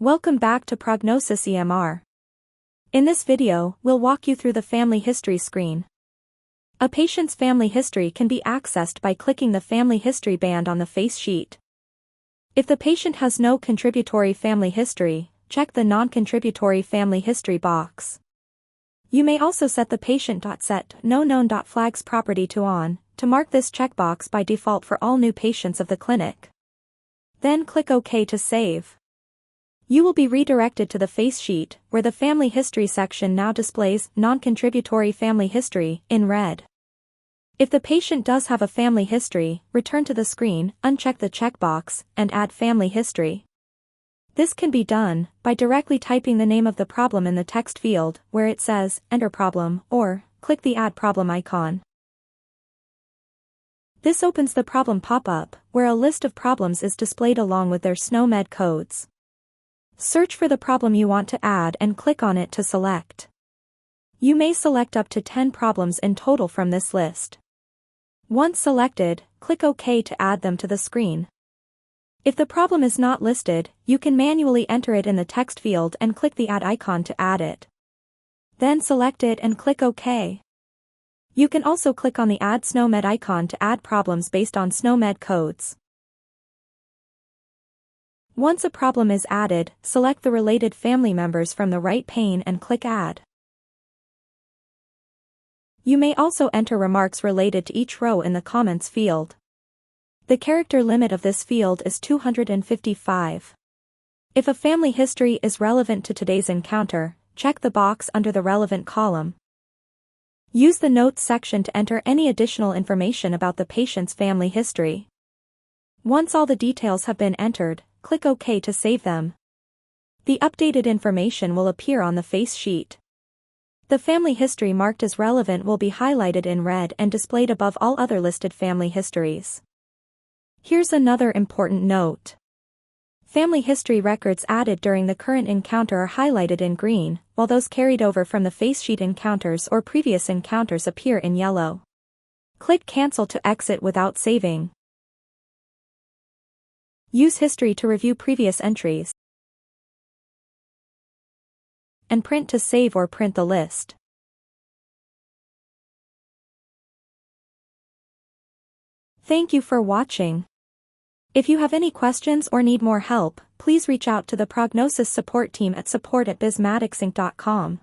Welcome back to PrognoCIS EHR. In this video, we'll walk you through the family history screen. A patient's family history can be accessed by clicking the family history band on the face sheet. If the patient has no contributory family history, check the non-contributory family history box. You may also set the patient.set no known flags property to on, to mark this checkbox by default for all new patients of the clinic. Then click OK to save. You will be redirected to the face sheet, where the family history section now displays non-contributory family history in red. If the patient does have a family history, return to the screen, uncheck the checkbox, and add family history. This can be done by directly typing the name of the problem in the text field where it says Enter Problem, or click the Add Problem icon. This opens the problem pop-up, where a list of problems is displayed along with their SNOMED codes. Search for the problem you want to add and click on it to select. You may select up to 10 problems in total from this list. Once selected, click OK to add them to the screen. If the problem is not listed, you can manually enter it in the text field and click the Add icon to add it. Then select it and click OK. You can also click on the Add SNOMED icon to add problems based on SNOMED codes. Once a problem is added, select the related family members from the right pane and click Add. You may also enter remarks related to each row in the comments field. The character limit of this field is 255. If a family history is relevant to today's encounter, check the box under the relevant column. Use the Notes section to enter any additional information about the patient's family history. Once all the details have been entered, click OK to save them. The updated information will appear on the face sheet. The family history marked as relevant will be highlighted in red and displayed above all other listed family histories. Here's another important note. Family history records added during the current encounter are highlighted in green, while those carried over from the face sheet encounters or previous encounters appear in yellow. Click Cancel to exit without saving. Use history to review previous entries. And print to save or print the list. Thank you for watching. If you have any questions or need more help, please reach out to the PrognoCIS support team at support@bismaticsinc.com.